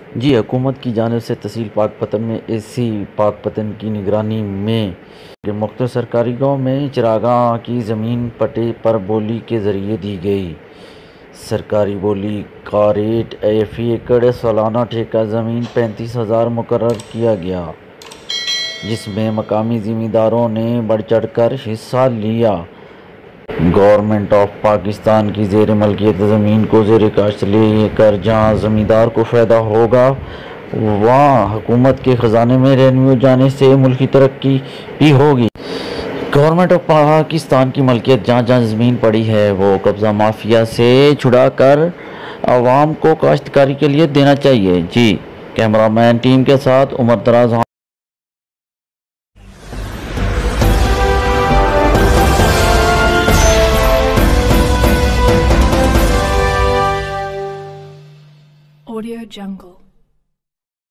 जी, हुकूमत की जानिब से तहसील पाकपतन में एसी पाकपतन की निगरानी में मुख्तलिफ सरकारी गाँव में चरागाह की ज़मीन पट्टे पर बोली के ज़रिए दी गई। सरकारी बोली का रेट फी एकड़ सालाना ठेका ज़मीन 35,000 मुकर्रर किया गया, जिसमें मकामी ज़मींदारों ने बढ़ चढ़ कर हिस्सा लिया। गवर्नमेंट ऑफ पाकिस्तान की ज़ेर मलकियत ज़मीन को ज़ेर काश्त लेकर जहाँ ज़मींदार को फ़ायदा होगा, वहाँ हुकूमत के ख़जाने में रेवेन्यू जाने से मुल्क की तरक्की भी होगी। गवर्नमेंट ऑफ पाकिस्तान की मलकियत जहाँ जहाँ ज़मीन पड़ी है वो कब्ज़ा माफिया से छुड़ा कर आवाम को काश्तकारी के लिए देना चाहिए। जी, कैमरामैन टीम के साथ उमर दराज। Audio Jungle.